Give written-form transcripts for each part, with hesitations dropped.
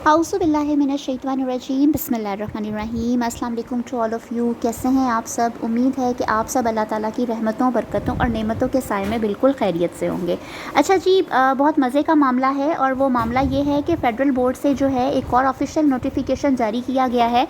औज़ुबिल्लाहिमिनश्शैतानिर्रजीम बिस्मिल्लाहिर्रहमानिर्रहीम। अस्सलाम वालेकुम टू ऑल ऑफ़ यू। कैसे हैं आप सब? उम्मीद है कि आप सब अल्लाह ताला की रहमतों, बरकतों और नेमतों के साए में बिल्कुल खैरियत से होंगे। अच्छा जी, बहुत मज़े का मामला है और वो मामला ये है कि फ़ेडरल बोर्ड से जो है एक और ऑफिशियल नोटिफिकेशन जारी किया गया है,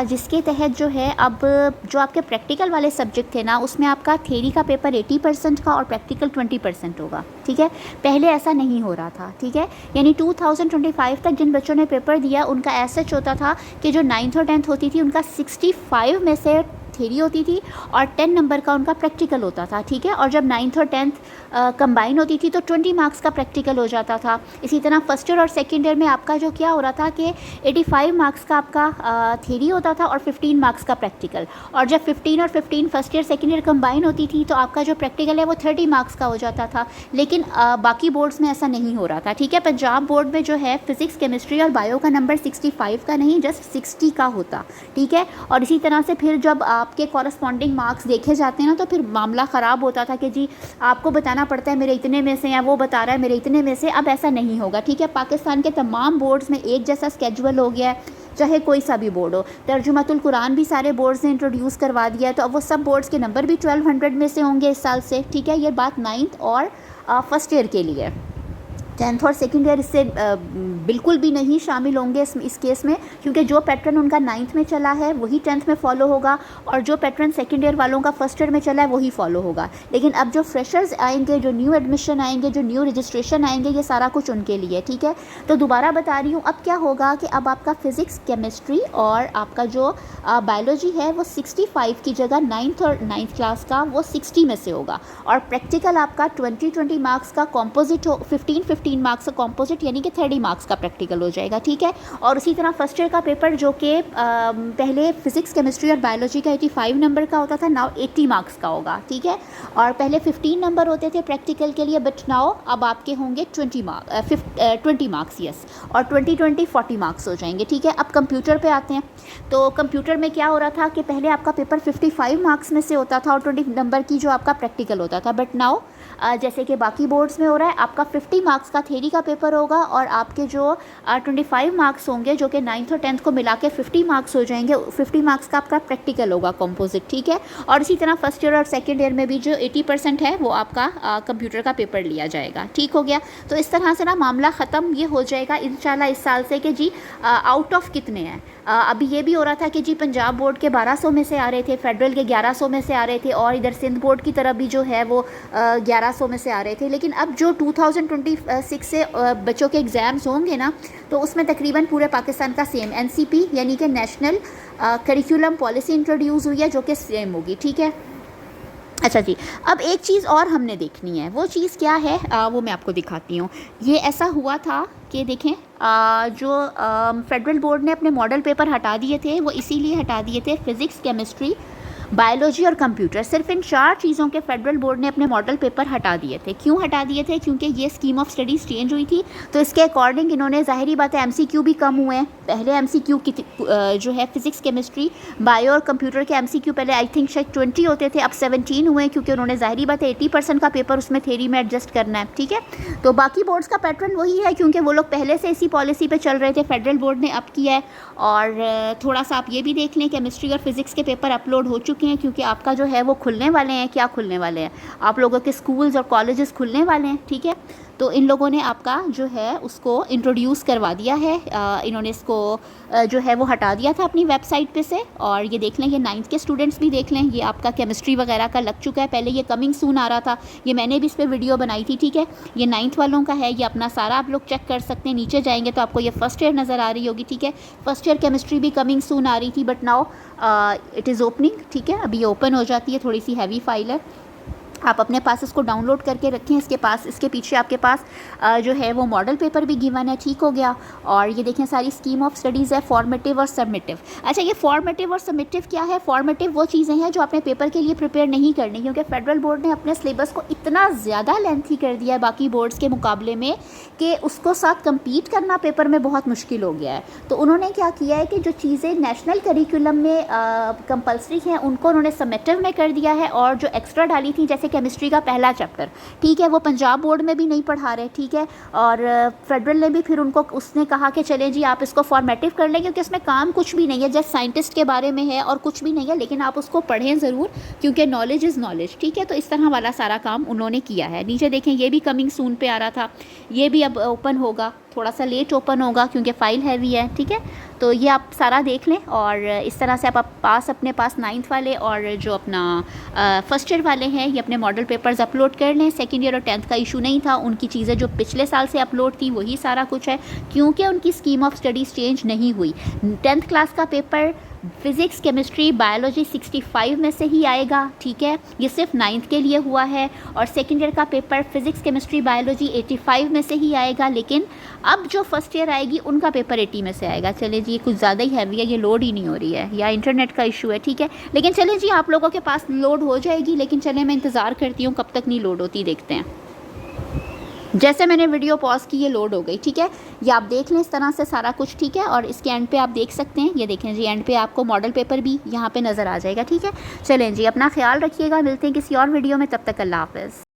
जिसके तहत जो है अब जो आपके प्रैक्टिकल वाले सब्जेक्ट थे ना, उसमें आपका थ्योरी का पेपर 80% का और प्रैक्टिकल 20% होगा। ठीक है, पहले ऐसा नहीं हो रहा था। ठीक है, यानी 2025 तक जिन बच्चों ने पेपर दिया उनका ऐसा होता था कि जो 9th और 10th होती थी उनका 65 में से थ्योरी होती थी और 10 नंबर का उनका प्रैक्टिकल होता था। ठीक है, और जब 9th और 10th कंबाइन होती थी तो 20 मार्क्स का प्रैक्टिकल हो जाता था। इसी तरह फर्स्ट ईयर और सेकेंड ईयर में आपका जो क्या हो रहा था कि 85 मार्क्स का आपका थ्योरी होता था और 15 मार्क्स का प्रैक्टिकल। और जब 15 और 15 first year second year combine होती थी तो आपका जो प्रैक्टिकल है वो 30 मार्क्स का हो जाता था। लेकिन बाकी बोर्ड्स में ऐसा नहीं हो रहा था। ठीक है, पंजाब बोर्ड में जो है फिज़िक्स, केमिस्ट्री और बायो का नंबर 65 का नहीं, जस्ट 60 का होता। ठीक है, और इसी तरह से फिर जब आपके कॉरस्पॉन्डिंग मार्क्स देखे जाते हैं ना तो फिर मामला ख़राब होता था कि जी आपको बताना पड़ता है मेरे इतने में से, या वो बता रहा है मेरे इतने में से। अब ऐसा नहीं होगा। ठीक है, पाकिस्तान के तमाम बोर्ड्स में एक जैसा स्केजुअल हो गया है, चाहे कोई सा भी बोर्ड हो। तर्जुमातुल कुरान भी सारे बोर्ड्स ने इंट्रोड्यूस करवा दिया है, तो अब वो सब बोर्ड्स के नंबर भी 1200 में से होंगे इस साल से। ठीक है, ये बात 9th और फर्स्ट ईयर के लिए। 10th और सेकेंड ईयर इससे बिल्कुल भी नहीं शामिल होंगे इस केस में, क्योंकि जो पैटर्न उनका 9th में चला है वही 10th में फॉलो होगा और जो पैटर्न सेकेंड ईयर वालों का फर्स्ट ईयर में चला है वही फॉलो होगा। लेकिन अब जो फ्रेशर्स आएंगे, जो न्यू एडमिशन आएंगे, जो न्यू रजिस्ट्रेशन आएंगे, ये सारा कुछ उनके लिए। ठीक है, तो दोबारा बता रही हूँ, अब क्या होगा कि अब आपका फ़िज़िक्स, केमिस्ट्री और आपका जो बायोलॉजी है वो 65 की जगह 9th और 9th क्लास का वो 60 में से होगा। और प्रैक्टिकल आपका 20 मार्क्स का कॉम्पोजिट हो, 15 मार्क्स का कॉम्पोजिट यानी कि 30 मार्क्स का प्रैक्टिकल हो जाएगा। ठीक है, और उसी तरह फर्स्ट ईयर का पेपर जो कि पहले फिज़िक्स, केमिस्ट्री और बायोलॉजी का 85 नंबर का होता था, नाउ 80 मार्क्स का होगा। ठीक है, और पहले 15 नंबर होते थे प्रैक्टिकल के लिए, बट नाउ अब आपके होंगे 20 मार्क्स। यस, और 20 40 मार्क्स हो जाएंगे। ठीक है, अब कंप्यूटर पे आते हैं। तो कंप्यूटर में क्या हो रहा था कि पहले आपका पेपर 55 मार्क्स में से होता था और 20 नंबर की जो आपका प्रैक्टिकल होता था, बट नाउ जैसे कि बाकी बोर्ड्स में हो रहा है, आपका 50 मार्क्स का थ्योरी का पेपर होगा और आपके जो 25 मार्क्स होंगे जो कि 9th और 10th को मिला के 50 मार्क्स हो जाएंगे, 50 मार्क्स का आपका प्रैक्टिकल होगा कंपोजिट। ठीक है, और इसी तरह फर्स्ट ईयर और सेकेंड ईयर में भी जो 80% है वो आपका कंप्यूटर का पेपर लिया जाएगा। ठीक हो गया, तो इस तरह से ना मामला ख़त्म ये हो जाएगा इंशाल्लाह इस साल से कि जी आउट ऑफ कितने हैं। अभी ये भी हो रहा था कि जी पंजाब बोर्ड के 1200 में से आ रहे थे, फेडरल के 1100 में से आ रहे थे और इधर सिंध बोर्ड की तरफ भी जो है वो 1100 में से आ रहे थे। लेकिन अब जो 2026 से बच्चों के एग्ज़ाम्स होंगे ना, तो उसमें तकरीबन पूरे पाकिस्तान का सेम NCP यानी कि नेशनल करिकुलम पॉलिसी इंट्रोड्यूस हुई है जो कि सेम होगी। ठीक है, अच्छा जी, अब एक चीज़ और हमने देखनी है। वो चीज़ क्या है वो मैं आपको दिखाती हूँ। ये ऐसा हुआ था कि देखें, जो फेडरल बोर्ड ने अपने मॉडल पेपर हटा दिए थे वो इसीलिए हटा दिए थे, फिज़िक्स, केमिस्ट्री, बायोलॉजी और कंप्यूटर। सिर्फ इन 4 चीज़ों के फेडरल बोर्ड ने अपने मॉडल पेपर हटा दिए थे। क्यों हटा दिए थे? क्योंकि ये स्कीम ऑफ स्टडीज़ चेंज हुई थी, तो इसके अकॉर्डिंग इन्होंने, ज़ाहिरी बात है, MCQ भी कम हुए हैं। पहले MCQ की जो है फिज़िक्स, केमिस्ट्री, बायो और कंप्यूटर के MCQ पहले आई थिंक शायद 20 होते थे, अब 17 हुए, क्योंकि उन्होंने, ज़ाहिरी बात है, 80% का पेपर उसमें थ्योरी में एडजस्ट करना है। ठीक है, तो बाकी बोर्ड्स का पैटर्न वही है क्योंकि वो लोग पहले से इसी पॉलिसी पे चल रहे थे, फेडरल बोर्ड ने अब किया है। और थोड़ा सा आप ये भी देख लें, केमिस्ट्री और फिज़िक्स के पेपर अपलोड हो चुके हैं क्योंकि आपका जो है वो खुलने वाले हैं। क्या खुलने वाले हैं? आप लोगों के स्कूल्स और कॉलेजेस खुलने वाले हैं। ठीक है, तो इन लोगों ने आपका जो है उसको इंट्रोड्यूस करवा दिया है। इन्होंने इसको जो है वो हटा दिया था अपनी वेबसाइट पे से। और ये देख लें, ये 9th के स्टूडेंट्स भी देख लें, ये आपका केमिस्ट्री वगैरह का लग चुका है। पहले ये कमिंग सून आ रहा था, ये मैंने भी इस पर वीडियो बनाई थी। ठीक है, ये 9th वालों का है, ये अपना सारा आप लोग चेक कर सकते हैं। नीचे जाएंगे तो आपको ये फर्स्ट ईयर नज़र आ रही होगी। ठीक है, फर्स्ट ईयर केमिस्ट्री भी कमिंग सून आ रही थी, but now it is opening. ठीक है, अभी ये ओपन हो जाती है, थोड़ी सी हैवी फाइल है, आप अपने पास इसको डाउनलोड करके रखें। इसके पीछे आपके पास जो है वो मॉडल पेपर भी गिवन है। ठीक हो गया, और ये देखें सारी स्कीम ऑफ स्टडीज़ है, फॉर्मेटिव और सबमिटिव। अच्छा, ये फॉर्मेटिव और सबमिटिव क्या है? फॉर्मेटिव वो चीज़ें हैं जो आपने पेपर के लिए प्रिपेयर नहीं करनी, क्योंकि फेडरल बोर्ड ने अपने सिलेबस को इतना ज़्यादा लेंथी कर दिया है बाकी बोर्ड्स के मुकाबले में कि उसको साथ कम्पीट करना पेपर में बहुत मुश्किल हो गया है। तो उन्होंने क्या किया है कि जो चीज़ें नेशनल करिकुलम में कंपल्सरी हैं उनको उन्होंने सबमिटिव में कर दिया है, और जो एक्स्ट्रा डाली थी, जैसे केमिस्ट्री का पहला चैप्टर, ठीक है, वो पंजाब बोर्ड में भी नहीं पढ़ा रहे, ठीक है, और फेडरल ने भी फिर उनको उसने कहा कि चलें जी आप इसको फॉर्मेटिव कर लें, क्योंकि इसमें काम कुछ भी नहीं है, जस्ट साइंटिस्ट के बारे में है और कुछ भी नहीं है, लेकिन आप उसको पढ़ें ज़रूर क्योंकि नॉलेज इज़ नॉलेज, ठीक है। तो इस तरह वाला सारा काम उन्होंने किया है। नीचे देखें, ये भी कमिंग सून पे आ रहा था, ये भी अब ओपन होगा, थोड़ा सा लेट ओपन होगा क्योंकि फ़ाइल हैवी है, ठीक है। तो ये आप सारा देख लें और इस तरह से आप अपने पास 9th वाले और जो अपना फर्स्ट ईयर वाले हैं ये अपने मॉडल पेपर्स अपलोड कर लें। सेकंड ईयर और 10th का इशू नहीं था, उनकी चीज़ें जो पिछले साल से अपलोड थी वही सारा कुछ है, क्योंकि उनकी स्कीम ऑफ स्टडीज़ चेंज नहीं हुई। 10th क्लास का पेपर फिज़िक्स, केमिस्ट्री, बायोलॉजी 65 में से ही आएगा, ठीक है, ये सिर्फ 9th के लिए हुआ है। और सेकेंड ईयर का पेपर फिज़िक्स, केमिस्ट्री, बायोलॉजी 85 में से ही आएगा, लेकिन अब जो फर्स्ट ईयर आएगी उनका पेपर 80 में से आएगा। चले जी, ये कुछ ज़्यादा ही हैवी है, ये लोड ही नहीं हो रही है या इंटरनेट का इशू है, ठीक है, लेकिन चले जी आप लोगों के पास लोड हो जाएगी, लेकिन चले मैं इंतज़ार करती हूँ कब तक नहीं लोड होती, देखते हैं। जैसे मैंने वीडियो पॉज की ये लोड हो गई, ठीक है, ये आप देख लें इस तरह से सारा कुछ, ठीक है। और इसके एंड पे आप देख सकते हैं, ये देखें जी, एंड पे आपको मॉडल पेपर भी यहाँ पे नज़र आ जाएगा, ठीक है। चलें जी, अपना ख्याल रखिएगा, मिलते हैं किसी और वीडियो में, तब तक अल्लाह हाफ़िज़।